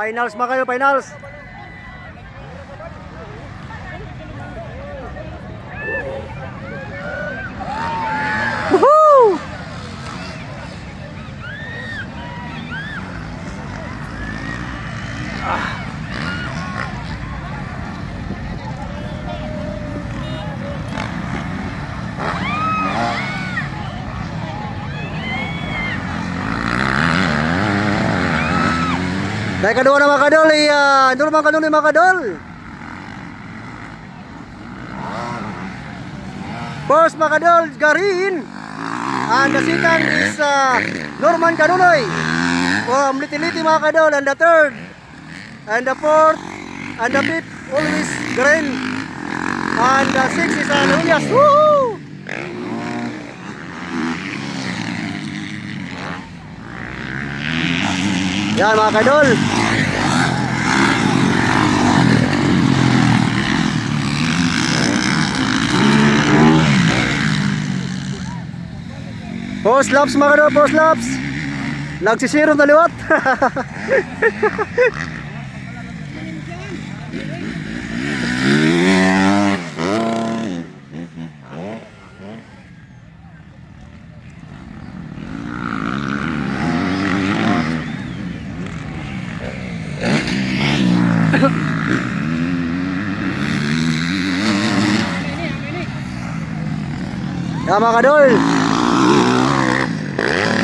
Finals mga kayo, finals. Woohoo! Dahil kadua na mga kadol, doon naman kadol mga kadol. First mga kadol, Garin. And the second is Norman Kanunoy. From Litiliti mga kadol. And the third, and the fourth, and the fifth, always Garin. And the sixth is Lunias. Woohoo! Yan mga kadol. Post laps mga kadol, post laps. Nagsisiro na liwat. Yan mga kadol.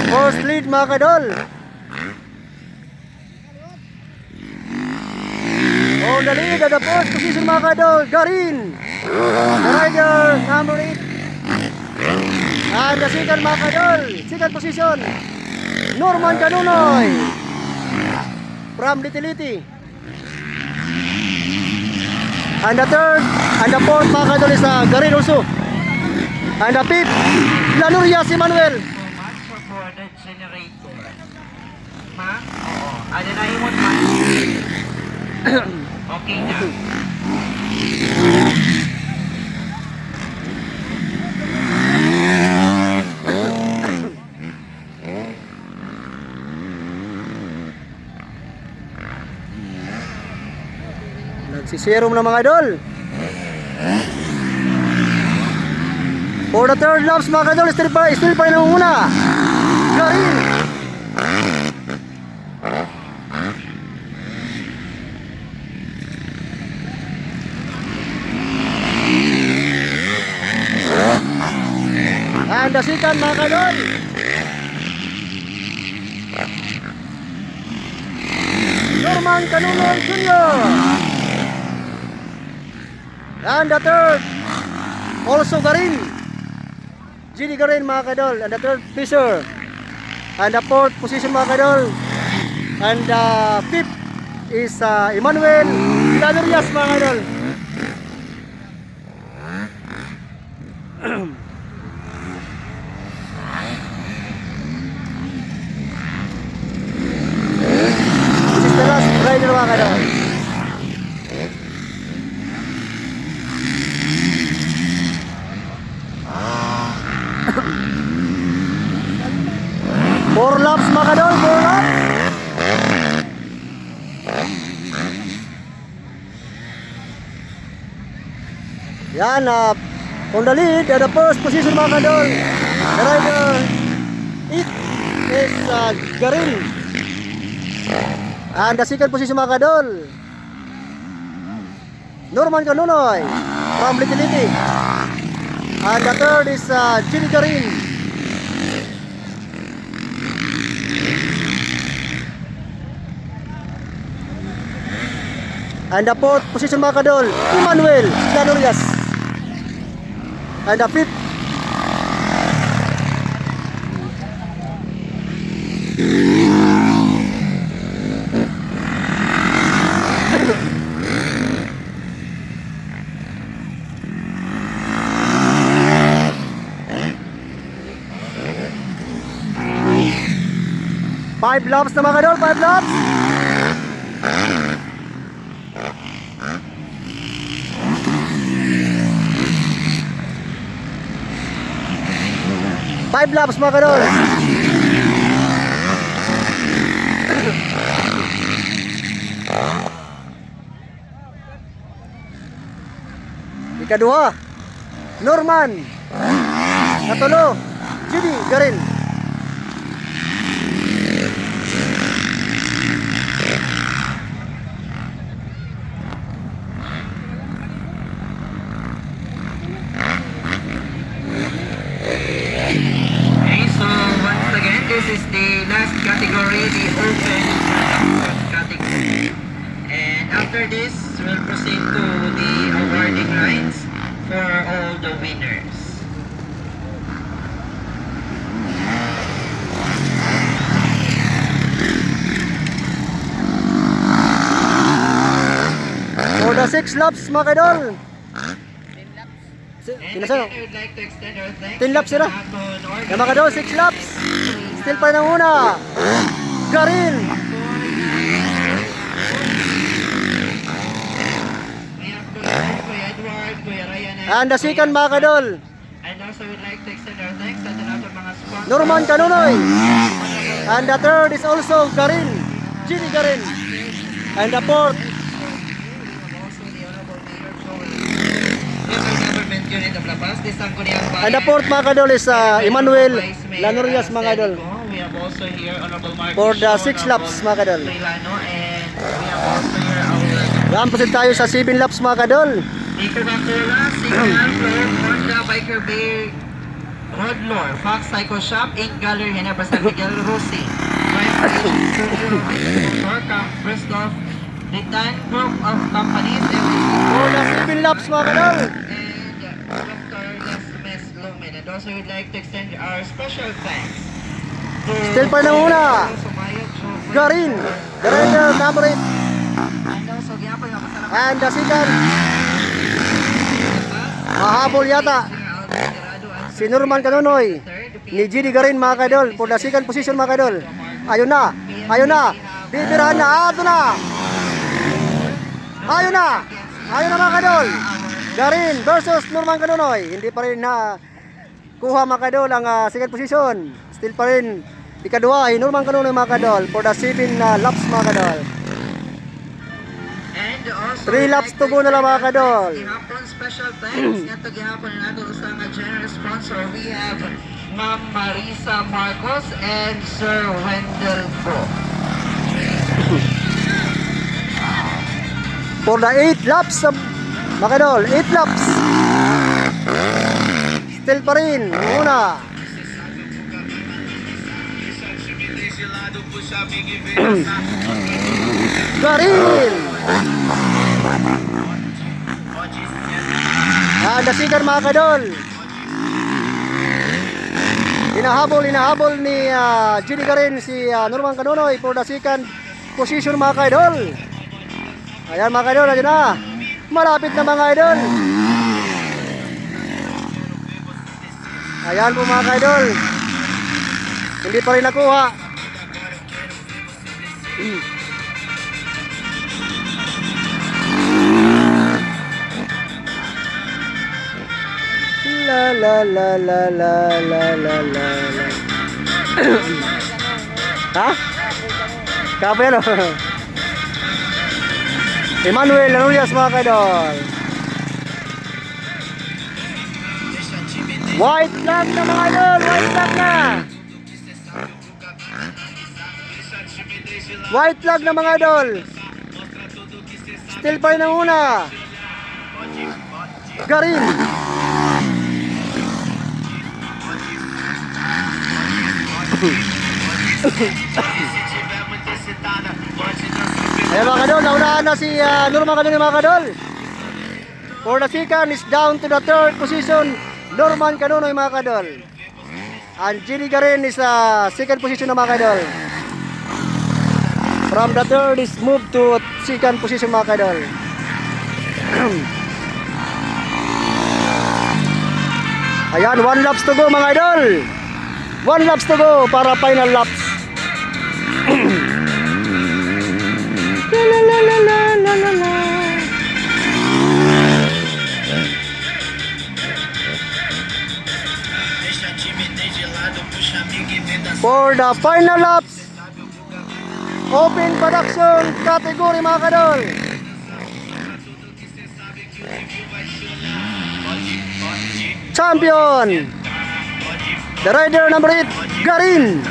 First lead mga kadol. On the lead at the first position mga kadol, Garin. The rider number 8. And the second mga kadol, second position, Norman Kanunoy from Litiliti. And the third and the fourth mga kadol is Garin also. And the fifth, Lanurias Emmanuel. For the generator. Ma? Oo. Ano na yung ma? Okay na. Nagsisirum na mga idol. For the third laps mga kadol, still pa rin nangunguna. Garin. And the second mga kadol, Norman Kanunoy Jr. And the third, also Garin. Gini Garin mga kadol. And the third Fisher. And the fourth position mga kadol. And the fifth is Emmanuel Lanurias mga kadol. This is the last rider mga kadol. Four laps mga kadol, 4 laps. Yan, on the lead, at the first position mga kadol, the rider, it is Garin. And the second position mga kadol, Norman Kanunoy from Litiliti. And the third is Gini Garin. And the fourth position mga kadol, Emmanuel Lanurias. And the fifth, five laps na mga kadol, 5 laps. Five laps mga kadol. Ikaduha, Norman. Katulo, Judy Garin. Okay, so once again, this is the last category, the open category. And after this, we'll proceed to the awarding lines for all the winners. For the 6 laps mga kaidol. And Pinasa, again, I would like to extend our thanks 10 laps to sila. Hapon Organ. Yung mga kaidol, 6 laps. Still pa rin ang una. Garin. Kuya Flores, Kuya Edward, Kuya Ryan, And the second mga kaidol, And also we'd like to extend our thanks sa lahat ng mga sponsors. Norman Canunoy. And the third is also Garin. Ginny Garin. And the fourth, Also the Honorable Mayor Joel. Local Government Unit of La Paz, the Sangguniang Bayan. and the fourth mga kaidol is Emmanuel Vice Mayor Lanurias mga kaidol. Senico. We have also here Honorable Marcos For the Sean, 6 laps mga kaidol. Trilano, and we have also here our Yan, proceed tayo sa 7 laps mga kaidol. the Coca-Cola, Signal, Flow, Honda, Biker Bay, Rodlor, Fox Cycle Shop, Inc. Gallery, Ginebra, San Miguel, Rossi, Drive Station Studio, Camp Bristol, the Tan Group of Companies, For the 7 laps mga kaidol. and Dr. Lesmes Lumen. And also we'd like to extend our special thanks to Still pa rin ang una. Garin. Garin number 8. And also, ginapay ako sa And the second, mahabol yata. Si Norman Canunoy. Ni Ginny Garin mga kaidol. For the second position mga kaidol. Ayun na. Ayun na. Bibirahan na. Ato na. Ayun na. Ayun na mga kaidol. Garin versus Norman Canunoy. Hindi pa rin na kuha mga kaidol ang second position. Still pa rin ikaduha. Norman Canunoy mga kaidol. For the 7 laps mga kaidol. And also, 3 laps to go na lang mga kadol. Gihapon special thanks nga to gihapon na nato sa mga generous sponsor. We have Ma'am Marisa Marcos and Sir Wendell Bo. For the 8 laps mga kadol, 8 laps. Still pa rin una. Garin. Dasikan mga kadol. Hinahabol ni Ginny Garin si Norman Canunoy for the second position mga kadol. Ayan mga kadol, ayan na. Malapit na mga idol. Ayan po mga kadol. Hindi pa rin nakuha. La la la la la la la la. Ha? Kape ano? Emmanuel Lanurias mga kaidol. White flag na mga idol, white flag na. White flag na mga idol. Still pa rin ang una. Garin. Ayan mga kadol, naunahan na si Norman Canunoy mga kadol. For the second is down to the third position, Norman Canunoy mga kadol. And Ginny Garin is second position na mga kadol. From the third is moved to second position mga kadol. Ayan, 1 laps to go mga idol. 1 laps to go para final laps. La la la la la la la la. For the final laps, open production category mga kadol. champion, the rider number 8, Garin.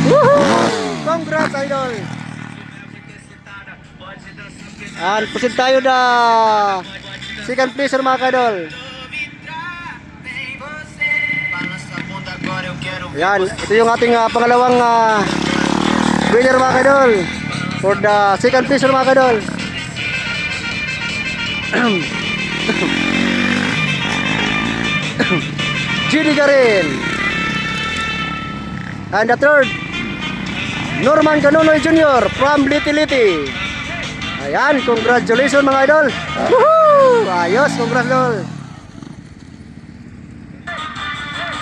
Woohoo! Congrats, idol. And proceed tayo na second placer mga kadol. Yan, ito yung ating pangalawang winner mga kadol for the second placer mga kadol. GD Garin. And the third, Norman Canonoy Jr. from Liti-Liti. Ayan, congratulations mga idol. Woohoo! Ayos, congrats idol.